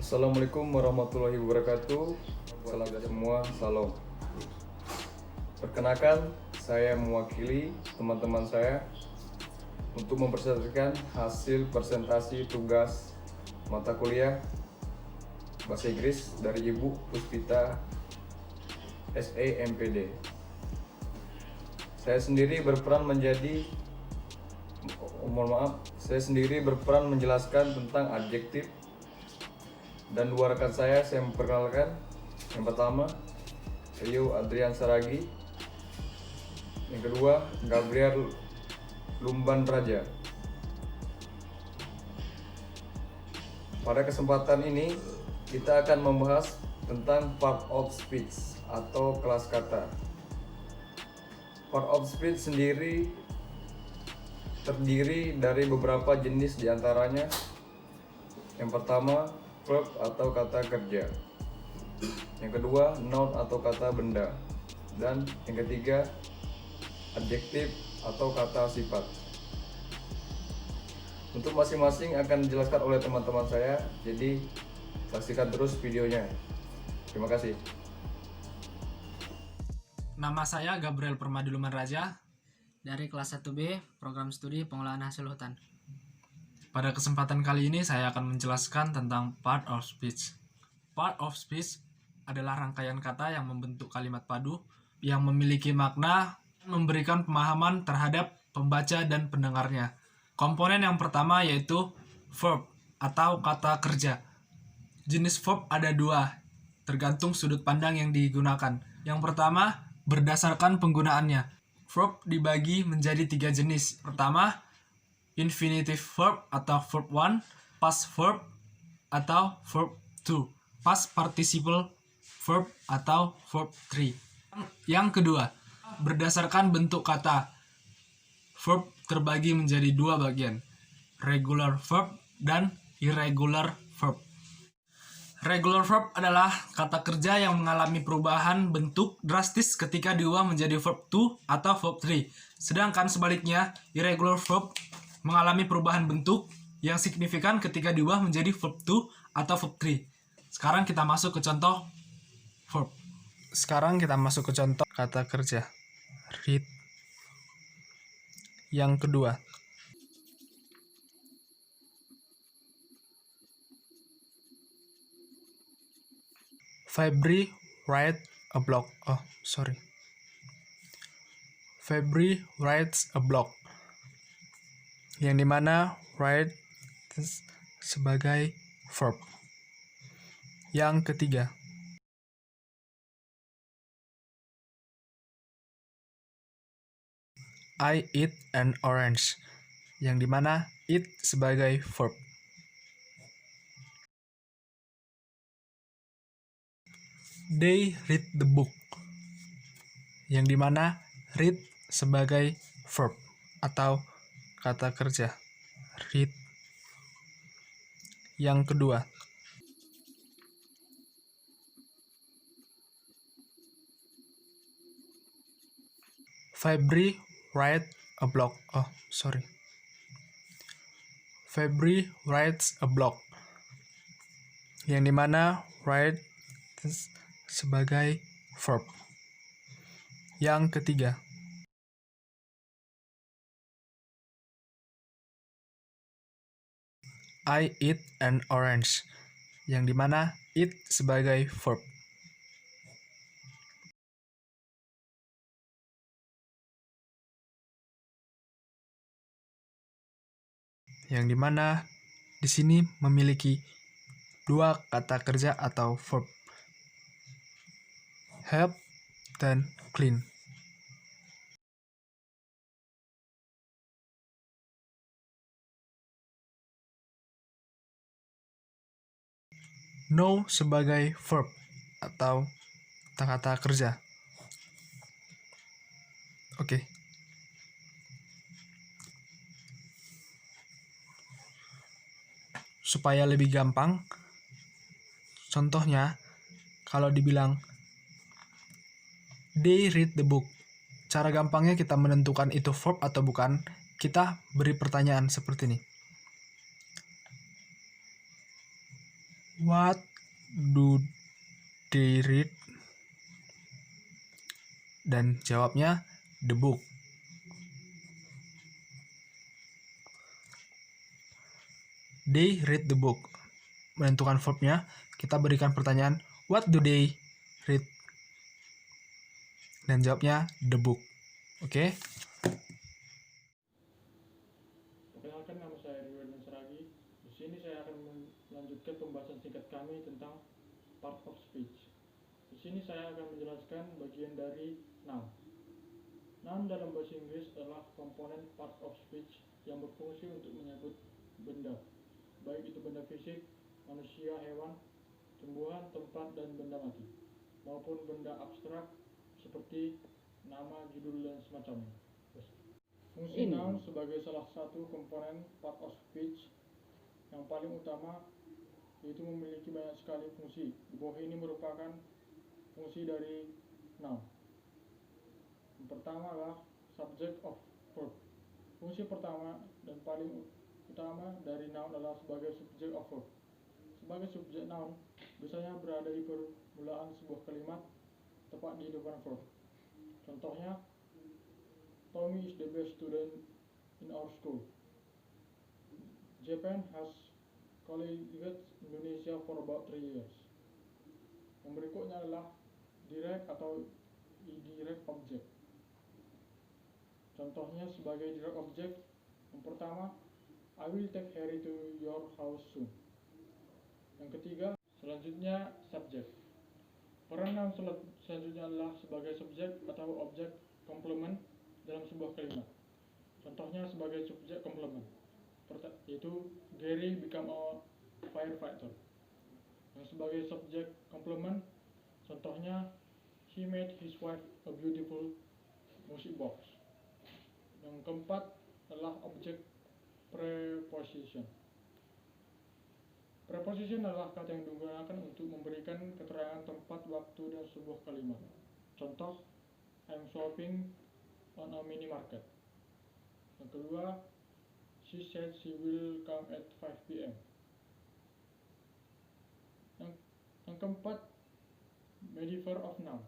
Assalamualaikum warahmatullahi wabarakatuh. Salam semua, salam. Perkenalkan, saya mewakili teman-teman saya untuk mempresentasikan hasil presentasi tugas mata kuliah Bahasa Inggris dari Ibu Puspita SEMPD. Saya sendiri berperan menjelaskan tentang adjektif, dan dua rekan saya memperkenalkan. Yang pertama, Rio Adrian Saragi. Yang kedua, Gabriel Lumban Raja. Pada kesempatan ini, kita akan membahas tentang part of speech atau kelas kata. Part of speech sendiri terdiri dari beberapa jenis, diantaranya yang pertama, verb atau kata kerja. Yang kedua, noun atau kata benda. Dan yang ketiga, adjektif atau kata sifat. Untuk masing-masing akan dijelaskan oleh teman-teman saya, jadi saksikan terus videonya. Terima kasih. Nama saya Gabriel Permadiluman Raja dari kelas 1B program studi pengolahan hasil hutan. Pada kesempatan kali ini saya akan menjelaskan tentang part of speech. Part of speech adalah rangkaian kata yang membentuk kalimat padu yang memiliki makna, memberikan pemahaman terhadap pembaca dan pendengarnya. Komponen yang pertama yaitu verb atau kata kerja. Jenis verb ada dua, tergantung sudut pandang yang digunakan. Yang pertama, berdasarkan penggunaannya. Verb dibagi menjadi 3 jenis. Pertama, infinitive verb atau verb 1, past verb atau verb 2, past participle verb atau verb 3. Yang kedua, berdasarkan bentuk kata. Verb terbagi menjadi 2 bagian, regular verb dan irregular verb. Regular verb adalah kata kerja yang mengalami perubahan bentuk drastis ketika diubah menjadi verb 2 atau verb 3. Sedangkan sebaliknya, irregular verb mengalami perubahan bentuk yang signifikan ketika diubah menjadi verb 2 atau verb 3. Sekarang kita masuk ke contoh verb. Sekarang kita masuk ke contoh kata kerja. Read. Yang kedua, Febri write a blog. Febri writes a blog. Yang dimana write sebagai verb. Yang ketiga, I eat an orange. Yang dimana eat sebagai verb. They read the book. Yang dimana read sebagai verb atau kata kerja. Read. Yang kedua, Febri write a blog. Febri writes a blog. Yang dimana write sebagai verb. Yang ketiga, I eat an orange. Yang dimana eat sebagai verb. Yang dimana di sini memiliki 2 kata kerja atau verb, help dan clean. Know sebagai verb atau kata kerja. Oke. Supaya lebih gampang, contohnya kalau dibilang they read the book, cara gampangnya kita menentukan itu verb atau bukan, kita beri pertanyaan seperti ini. What do they read? Dan jawabnya the book. They read the book. Menentukan verbnya, kita berikan pertanyaan what do they read? Dan jawabnya the book. Oke? Perkenalkan, nama saya Ridwan Saragi. Di sini saya akan melanjutkan pembahasan singkat kami tentang part of speech. Di sini saya akan menjelaskan bagian dari noun. Noun dalam bahasa Inggris adalah komponen part of speech yang berfungsi untuk menyebut benda, baik itu benda fisik, manusia, hewan, tumbuhan, tempat, dan benda mati, maupun benda abstrak seperti nama, judul, dan semacamnya. Fungsi noun sebagai salah satu komponen part of speech yang paling utama, yaitu memiliki banyak sekali fungsi. Di bawah ini merupakan fungsi dari noun. Yang pertama adalah subject of verb. Fungsi pertama dan paling utama dari noun adalah sebagai subject of verb. Sebagai subjek noun biasanya berada di permulaan sebuah kalimat, tepat di depan verb. Contohnya, Tommy is the best student in our school. Japan has colonized Indonesia for about 3 years. Yang berikutnya adalah direct atau indirect object. Contohnya sebagai direct object, yang pertama, I will take Harry to your house soon. Yang ketiga, selanjutnya subject. Peran noun selanjutnya adalah sebagai subjek atau objek komplement dalam sebuah kalimat. Contohnya sebagai subjek komplement, yaitu Gary become a firefighter. Yang sebagai subjek komplement, contohnya he made his wife a beautiful music box. Yang keempat adalah objek preposition. Preposition adalah kata yang digunakan untuk memberikan keterangan tempat, waktu, dan sebuah kalimat. Contoh, I'm shopping on a minimarket. Yang kedua, she said she will come at 5 p.m. Yang keempat, modifier of noun.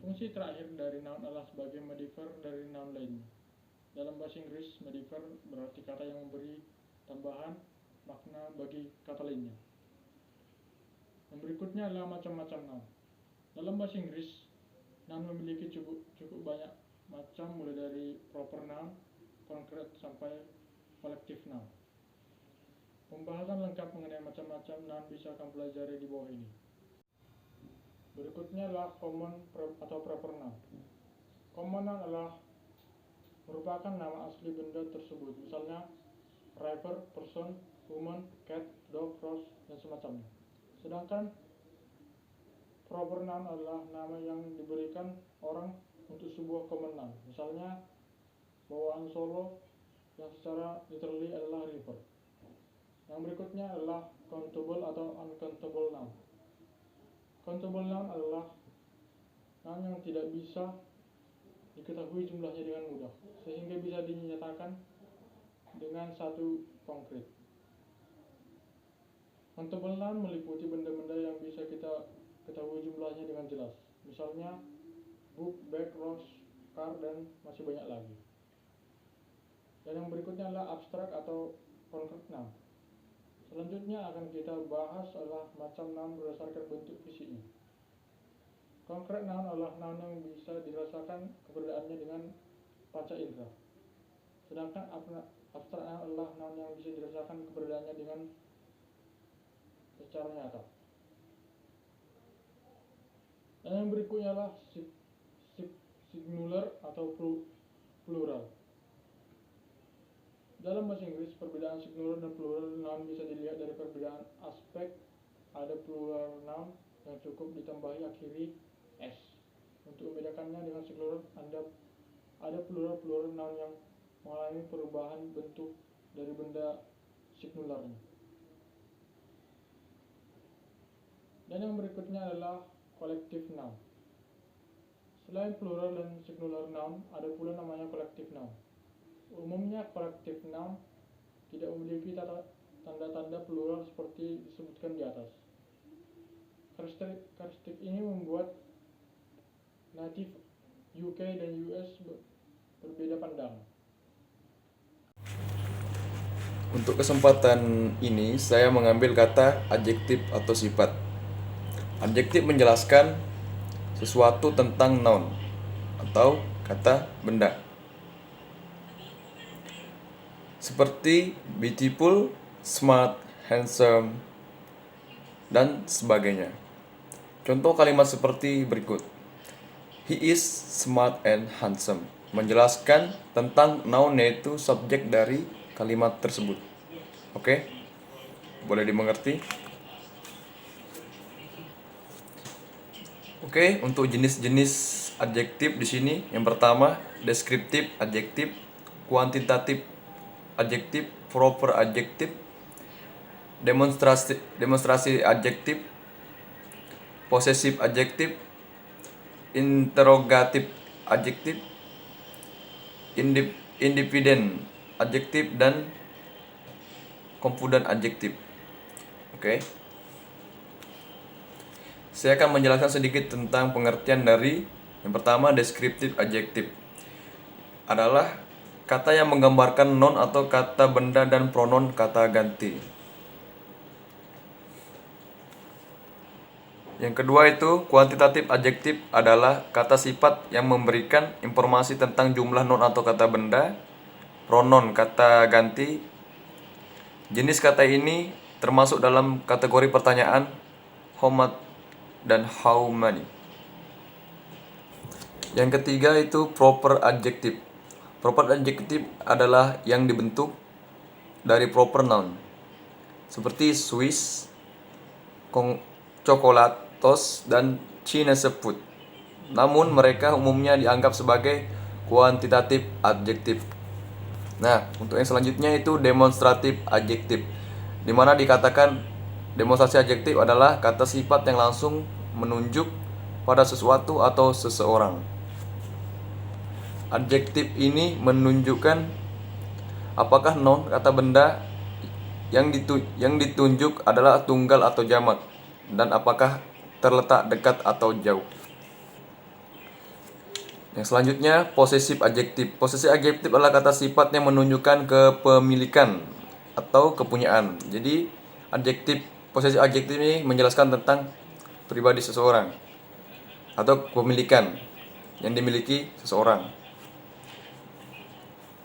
Fungsi terakhir dari noun adalah sebagai modifier dari noun lainnya. Dalam bahasa Inggris, modifier berarti kata yang memberi tambahan makna bagi kata lainnya. Yang berikutnya adalah macam-macam noun. Dalam bahasa Inggris, noun memiliki cukup banyak macam, mulai dari proper noun, concrete, sampai collective noun. Pembahasan lengkap mengenai macam-macam noun bisa akan pelajari di bawah ini. Berikutnya adalah common atau proper noun. Common noun adalah merupakan nama asli benda tersebut, misalnya river, person, woman, cat, dog, rose, dan semacamnya. Sedangkan proper noun adalah nama yang diberikan orang untuk sebuah common noun. Misalnya bawaan Solo yang secara literally adalah river. Yang berikutnya adalah countable atau uncountable noun. Countable noun adalah noun yang tidak bisa diketahui jumlahnya dengan mudah, sehingga bisa dinyatakan dengan satu konkret. Countable noun meliputi benda-benda yang bisa kita ketahui jumlahnya dengan jelas. Misalnya book, bag, rose, car, dan masih banyak lagi. Dan yang berikutnya adalah abstrak atau concrete noun. Selanjutnya akan kita bahas adalah macam noun berdasarkan bentuk fisiknya. Concrete noun adalah noun yang bisa dirasakan keberadaannya dengan panca indera. Sedangkan abstrak noun adalah noun yang bisa dirasakan keberadaannya dengan secara nyata. Dan yang berikutnya adalah singular atau plural. Dalam bahasa Inggris, perbedaan singular dan plural noun bisa dilihat dari perbedaan aspek. Ada plural noun yang cukup ditambahi akhiri s. Untuk membedakannya dengan singular, ada plural noun yang mengalami perubahan bentuk dari benda singularnya. Dan yang berikutnya adalah collective noun. Selain plural dan singular noun, ada pula namanya collective noun. Umumnya collective noun tidak memiliki tanda-tanda plural seperti disebutkan di atas. Karakteristik ini membuat native UK dan US berbeda pandangan. Untuk kesempatan ini, saya mengambil kata adjektif atau sifat. Adjektif menjelaskan sesuatu tentang noun atau kata benda. Seperti beautiful, smart, handsome, dan sebagainya. Contoh kalimat seperti berikut. He is smart and handsome. Menjelaskan tentang noun, yaitu subjek dari kalimat tersebut. Oke? Boleh dimengerti? Oke, untuk jenis-jenis adjektif di sini, yang pertama deskriptif adjektif, kuantitatif adjektif, proper adjektif, demonstrasi adjektif, possessive adjektif, interrogatif adjektif, independent adjektif, dan confident adjektif. Oke. Saya akan menjelaskan sedikit tentang pengertian dari yang pertama deskriptif adjektif. Adalah kata yang menggambarkan noun atau kata benda dan pronoun kata ganti. Yang kedua itu kuantitatif adjektif adalah kata sifat yang memberikan informasi tentang jumlah noun atau kata benda, pronoun kata ganti. Jenis kata ini termasuk dalam kategori pertanyaan how much dan how many. Yang ketiga itu proper adjektif. Proper adjektif adalah yang dibentuk dari proper noun, seperti Swiss, coklat, toast, dan Chinese food. Namun mereka umumnya dianggap sebagai kuantitatif adjektif. Nah, untuk yang selanjutnya itu demonstratif adjektif, di mana dikatakan demonstrasi adjektif adalah kata sifat yang langsung menunjuk pada sesuatu atau seseorang. Adjektif ini menunjukkan apakah noun kata benda yang ditunjuk adalah tunggal atau jamak, dan apakah terletak dekat atau jauh. Yang selanjutnya possessive adjektif. Possessive adjektif adalah kata sifat yang menunjukkan kepemilikan atau kepunyaan. Jadi possessive adjektif ini menjelaskan tentang pribadi seseorang atau kepemilikan yang dimiliki seseorang.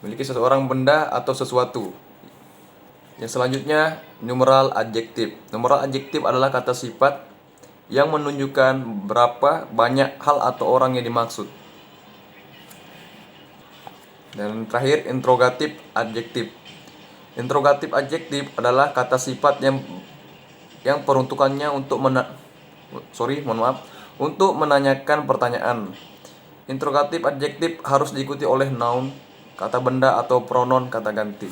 Memiliki seseorang, benda, atau sesuatu. Yang selanjutnya numeral adjektif. Numeral adjektif adalah kata sifat yang menunjukkan berapa banyak hal atau orang yang dimaksud. Dan terakhir interrogatif adjektif. Interrogatif adjektif adalah kata sifat yang peruntukannya untuk menanyakan pertanyaan. Interrogatif adjektif harus diikuti oleh noun, kata benda, atau pronoun kata ganti.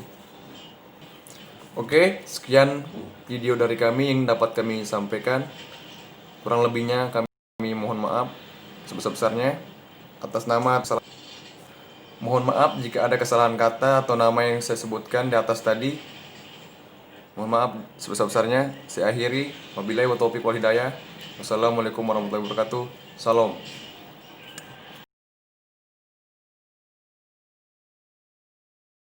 Oke, sekian video dari kami yang dapat kami sampaikan. Kurang lebihnya kami mohon maaf sebesar-besarnya atas nama. Mohon maaf jika ada kesalahan kata atau nama yang saya sebutkan di atas tadi. Mohon maaf sebesar-besarnya. Saya akhiri. Wabillahi wa taufiq wal hidayah. Wassalamualaikum warahmatullahi wabarakatuh. Salam.